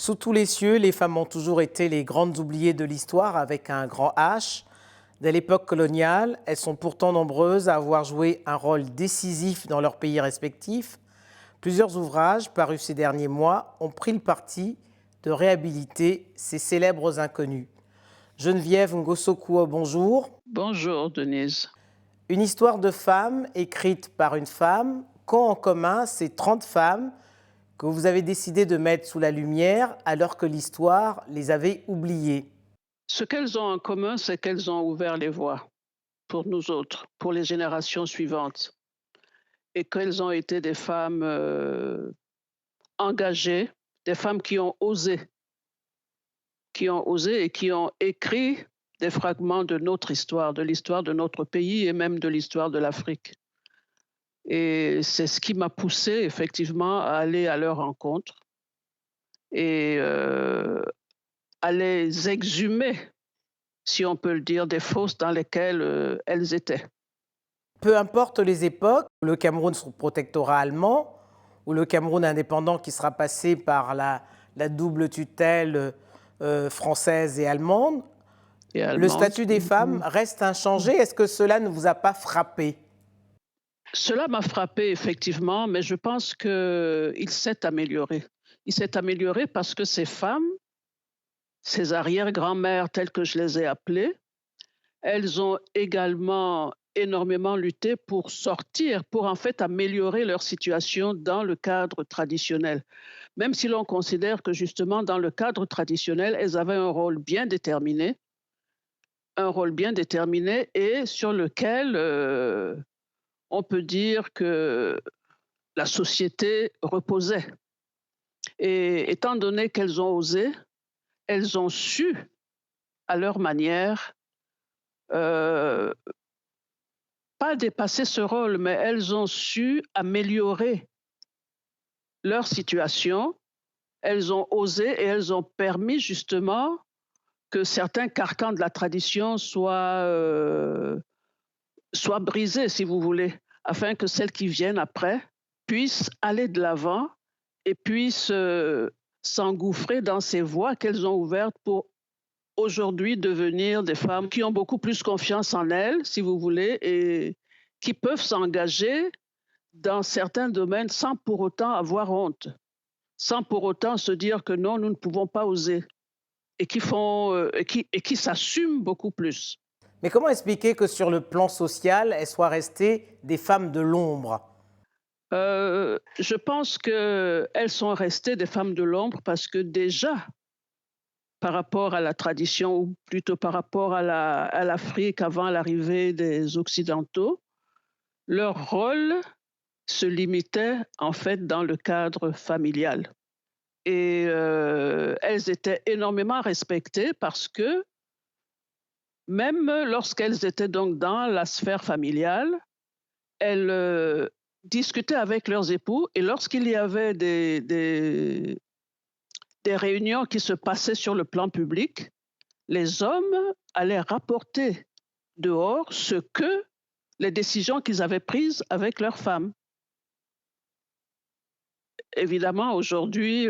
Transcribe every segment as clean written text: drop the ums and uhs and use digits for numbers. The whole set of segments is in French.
Sous tous les cieux, les femmes ont toujours été les grandes oubliées de l'histoire avec un grand H. Dès l'époque coloniale, elles sont pourtant nombreuses à avoir joué un rôle décisif dans leurs pays respectifs. Plusieurs ouvrages parus ces derniers mois ont pris le parti de réhabiliter ces célèbres inconnues. Geneviève Ngossokouo, bonjour. Bonjour Denise. Une histoire de femmes écrite par une femme qu'ont en commun ces 30 femmes que vous avez décidé de mettre sous la lumière alors que l'histoire les avait oubliées. Ce qu'elles ont en commun, c'est qu'elles ont ouvert les voies pour nous autres, pour les générations suivantes, et qu'elles ont été des femmes engagées, des femmes qui ont osé et qui ont écrit des fragments de notre histoire, de l'histoire de notre pays et même de l'histoire de l'Afrique. Et c'est ce qui m'a poussée effectivement à aller à leur rencontre et à les exhumer, si on peut le dire, des fosses dans lesquelles elles étaient. Peu importe les époques, le Cameroun sous protectorat allemand ou le Cameroun indépendant qui sera passé par la double tutelle française et allemande, Et le allemande. statut des femmes reste inchangé. Est-ce que cela ne vous a pas frappé? Cela m'a frappée effectivement, mais je pense qu'il s'est amélioré. Il s'est amélioré parce que ces femmes, ces arrière-grand-mères telles que je les ai appelées, elles ont également énormément lutté pour sortir, pour en fait améliorer leur situation dans le cadre traditionnel. Même si l'on considère que justement dans le cadre traditionnel, elles avaient un rôle bien déterminé et sur lequel on peut dire que la société reposait. Et étant donné qu'elles ont osé, elles ont su, à leur manière, euh, pas dépasser ce rôle, mais elles ont su améliorer leur situation. Elles ont osé et elles ont permis justement que certains carcans de la tradition soient brisés, si vous voulez, afin que celles qui viennent après puissent aller de l'avant et puissent s'engouffrer dans ces voies qu'elles ont ouvertes pour aujourd'hui devenir des femmes qui ont beaucoup plus confiance en elles, si vous voulez, et qui peuvent s'engager dans certains domaines sans pour autant avoir honte, sans pour autant se dire que non, nous ne pouvons pas oser, et qui s'assument beaucoup plus. Mais comment expliquer que sur le plan social, elles soient restées des femmes de l'ombre? Je pense qu'elles sont restées des femmes de l'ombre parce que déjà, par rapport à la tradition, ou plutôt par rapport à l'Afrique avant l'arrivée des Occidentaux, leur rôle se limitait en fait dans le cadre familial. Et elles étaient énormément respectées parce que même lorsqu'elles étaient donc dans la sphère familiale, elles discutaient avec leurs époux et lorsqu'il y avait des réunions qui se passaient sur le plan public, les hommes allaient rapporter dehors les décisions qu'ils avaient prises avec leurs femmes. Évidemment, aujourd'hui,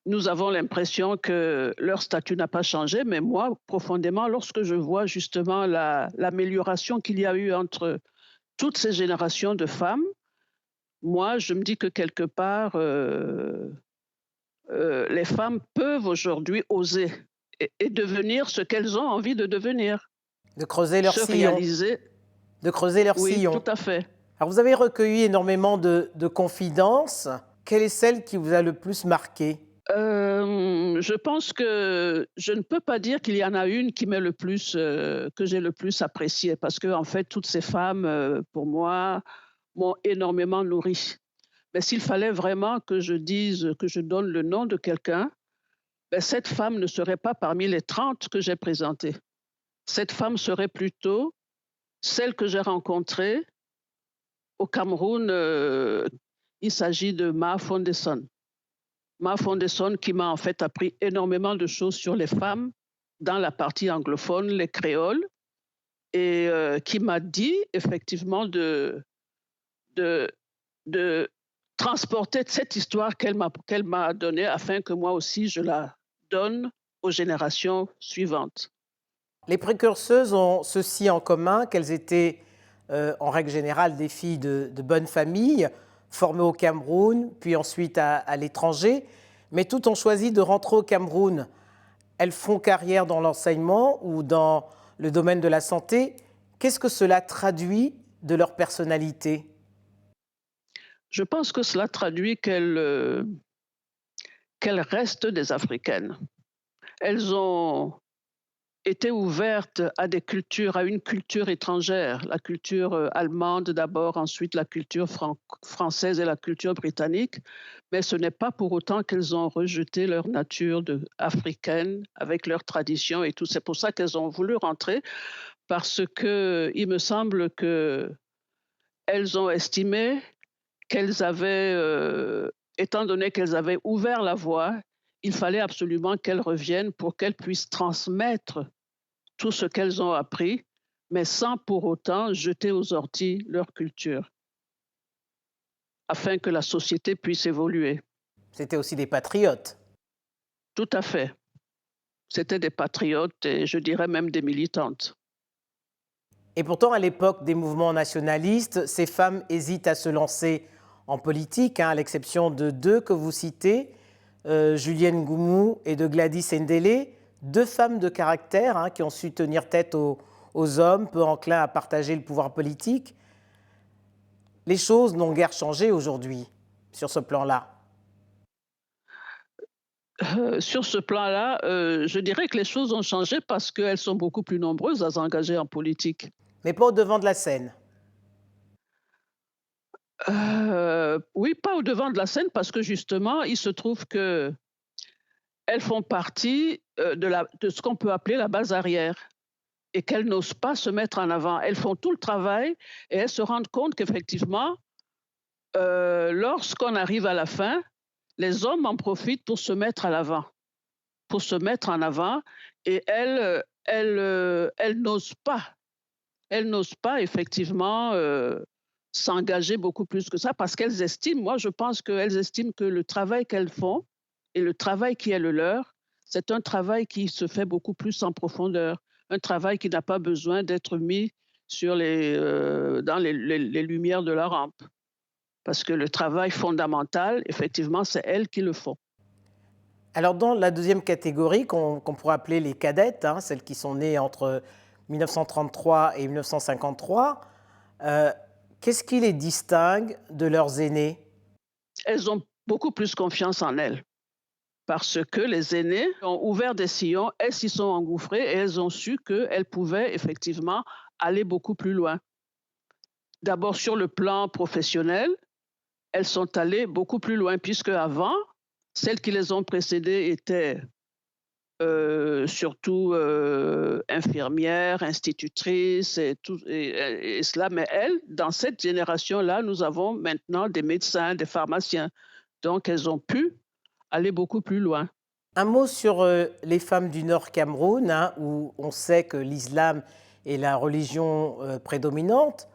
nous avons l'impression que leur statut n'a pas changé, mais moi, profondément, lorsque je vois justement l'amélioration qu'il y a eu entre toutes ces générations de femmes, moi, je me dis que quelque part, les femmes peuvent aujourd'hui oser et devenir ce qu'elles ont envie de devenir, De creuser leur se sillon. réaliser. De creuser leur Oui, sillon. tout à fait. Alors vous avez recueilli énormément de confidences. Quelle est celle qui vous a le plus marqué? Je pense que je ne peux pas dire qu'il y en a une que j'ai le plus appréciée parce que en fait, toutes ces femmes, pour moi, m'ont énormément nourrie. Mais s'il fallait vraiment que je donne le nom de quelqu'un, cette femme ne serait pas parmi les 30 que j'ai présentées. Cette femme serait plutôt celle que j'ai rencontrée au Cameroun, il s'agit de Ma Fondesson. Ma Fondesson qui m'a en fait appris énormément de choses sur les femmes dans la partie anglophone, les créoles, et qui m'a dit effectivement de transporter cette histoire qu'elle m'a donnée afin que moi aussi je la donne aux générations suivantes. Les précurseuses ont ceci en commun, qu'elles étaient en règle générale des filles de bonne famille, formées au Cameroun, puis ensuite à l'étranger, mais toutes ont choisi de rentrer au Cameroun. Elles font carrière dans l'enseignement ou dans le domaine de la santé. Qu'est-ce que cela traduit de leur personnalité? Je pense que cela traduit qu'elles restent des Africaines. Elles ont été ouvertes à des cultures, à une culture étrangère, la culture allemande d'abord, ensuite la culture française et la culture britannique, mais ce n'est pas pour autant qu'elles ont rejeté leur nature africaine avec leurs traditions et tout. C'est pour ça qu'elles ont voulu rentrer, parce que il me semble que elles ont estimé qu'elles avaient, étant donné qu'elles avaient ouvert la voie, il fallait absolument qu'elles reviennent pour qu'elles puissent transmettre tout ce qu'elles ont appris, mais sans pour autant jeter aux orties leur culture, afin que la société puisse évoluer. C'était aussi des patriotes. Tout à fait. C'étaient des patriotes et je dirais même des militantes. Et pourtant, à l'époque des mouvements nationalistes, ces femmes hésitent à se lancer en politique, à l'exception de deux que vous citez, Julienne Goumou et de Gladys Ndélé, deux femmes de caractère qui ont su tenir tête aux hommes, peu enclins à partager le pouvoir politique. Les choses n'ont guère changé aujourd'hui sur ce plan-là. Sur ce plan-là, je dirais que les choses ont changé parce qu'elles sont beaucoup plus nombreuses à s'engager en politique. Mais pas au devant de la scène. Oui, pas au devant de la scène parce que justement, il se trouve qu'elles font partie, de ce qu'on peut appeler la base arrière et qu'elles n'osent pas se mettre en avant. Elles font tout le travail et elles se rendent compte qu'effectivement, lorsqu'on arrive à la fin, les hommes en profitent pour se mettre à l'avant, pour se mettre en avant et elles n'osent pas. Elles n'osent pas effectivement, s'engager beaucoup plus que ça parce qu'elles estiment, moi je pense qu'elles estiment que le travail qu'elles font et le travail qui est le leur, c'est un travail qui se fait beaucoup plus en profondeur, un travail qui n'a pas besoin d'être mis sur dans les lumières de la rampe. Parce que le travail fondamental, effectivement, c'est elles qui le font. Alors dans la deuxième catégorie, qu'on pourrait appeler les cadettes, celles qui sont nées entre 1933 et 1953, qu'est-ce qui les distingue de leurs aînés? Elles ont beaucoup plus confiance en elles parce que les aînés ont ouvert des sillons, elles s'y sont engouffrées et elles ont su qu'elles pouvaient effectivement aller beaucoup plus loin. D'abord sur le plan professionnel, elles sont allées beaucoup plus loin puisque avant, celles qui les ont précédées étaient surtout infirmières, institutrices et cela. Mais elles, dans cette génération-là, nous avons maintenant des médecins, des pharmaciens. Donc, elles ont pu aller beaucoup plus loin. Un mot sur les femmes du Nord Cameroun, où on sait que l'islam est la religion prédominante.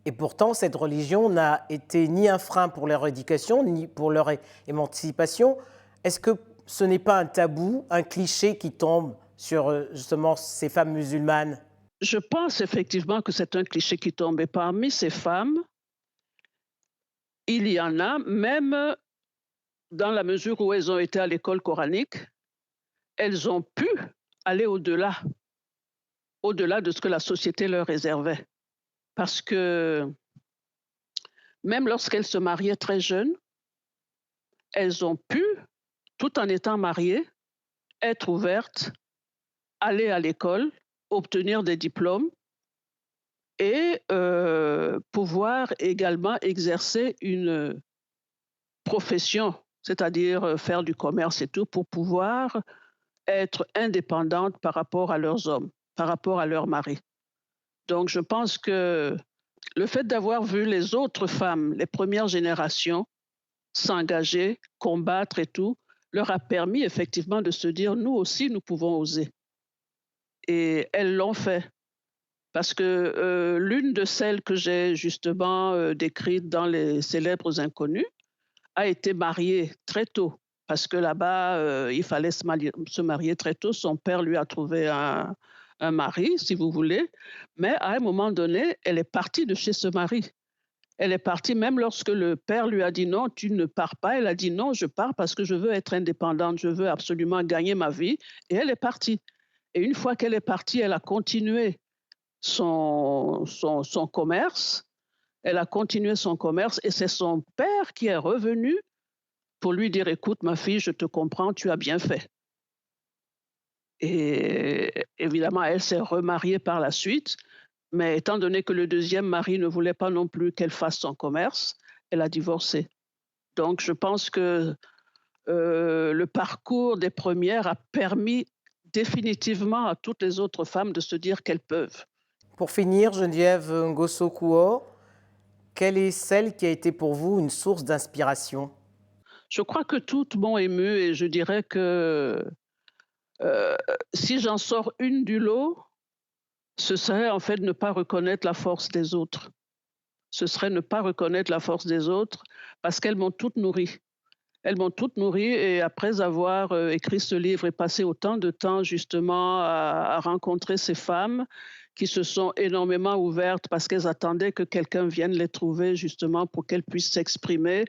Et pourtant, cette religion n'a été ni un frein pour leur éducation, ni pour leur émancipation. Est-ce que ce n'est pas un tabou, un cliché qui tombe sur justement ces femmes musulmanes? Je pense effectivement que c'est un cliché qui tombe. Et parmi ces femmes, il y en a, même dans la mesure où elles ont été à l'école coranique, elles ont pu aller au-delà de ce que la société leur réservait. Parce que même lorsqu'elles se mariaient très jeunes, elles ont pu, tout en étant mariées, être ouvertes, aller à l'école, obtenir des diplômes et pouvoir également exercer une profession, c'est-à-dire faire du commerce et tout, pour pouvoir être indépendantes par rapport à leurs hommes, par rapport à leurs maris. Donc je pense que le fait d'avoir vu les autres femmes, les premières générations, s'engager, combattre et tout, leur a permis effectivement de se dire: «Nous aussi, nous pouvons oser» et elles l'ont fait. Parce que, l'une de celles que j'ai justement, décrites dans Les célèbres inconnus, a été mariée très tôt parce que là-bas, il fallait se marier très tôt. Son père lui a trouvé un mari, si vous voulez, mais à un moment donné, elle est partie de chez ce mari. Elle est partie même lorsque le père lui a dit: «Non, tu ne pars pas». Elle a dit: «Non, je pars parce que je veux être indépendante, je veux absolument gagner ma vie» et elle est partie. Et une fois qu'elle est partie, elle a continué son commerce. Elle a continué son commerce et c'est son père qui est revenu pour lui dire: «Écoute ma fille, je te comprends, tu as bien fait». Et évidemment, elle s'est remariée par la suite, mais étant donné que le deuxième mari ne voulait pas non plus qu'elle fasse son commerce, elle a divorcé. Donc je pense que, le parcours des premières a permis définitivement à toutes les autres femmes de se dire qu'elles peuvent. Pour finir, Geneviève Ngoso-Kouo, quelle est celle qui a été pour vous une source d'inspiration? Je crois que toutes m'ont émue et je dirais que, heu, si j'en sors une du lot, ce serait en fait ne pas reconnaître la force des autres. Ce serait ne pas reconnaître la force des autres parce qu'elles m'ont toutes nourrie. Elles m'ont toutes nourrie et après avoir, écrit ce livre et passé autant de temps justement à rencontrer ces femmes qui se sont énormément ouvertes parce qu'elles attendaient que quelqu'un vienne les trouver justement pour qu'elles puissent s'exprimer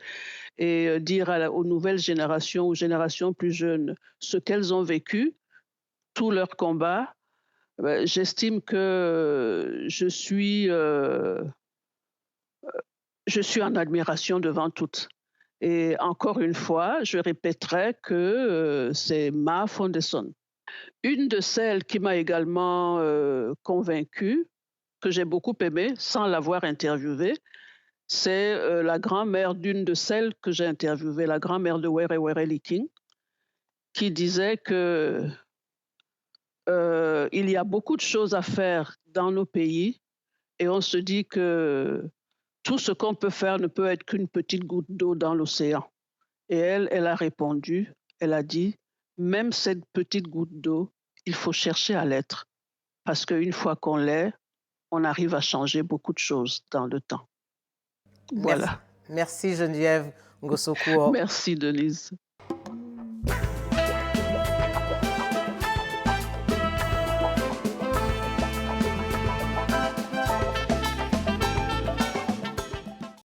et dire aux nouvelles générations, aux générations plus jeunes, ce qu'elles ont vécu, tous leurs combats. J'estime que je suis en admiration devant toutes. Et encore une fois, je répéterai que, c'est Ma Fondation. Une de celles qui m'a également, convaincue, que j'ai beaucoup aimée sans l'avoir interviewée, c'est, la grand-mère d'une de celles que j'ai interviewées, la grand-mère de Were Were King, qui disait que, il y a beaucoup de choses à faire dans nos pays et on se dit que tout ce qu'on peut faire ne peut être qu'une petite goutte d'eau dans l'océan. Et elle a répondu, elle a dit: «Même cette petite goutte d'eau, il faut chercher à l'être, parce qu'une fois qu'on l'est, on arrive à changer beaucoup de choses dans le temps». Merci, Voilà. merci Geneviève Ngoso-Kouo. Merci Denise.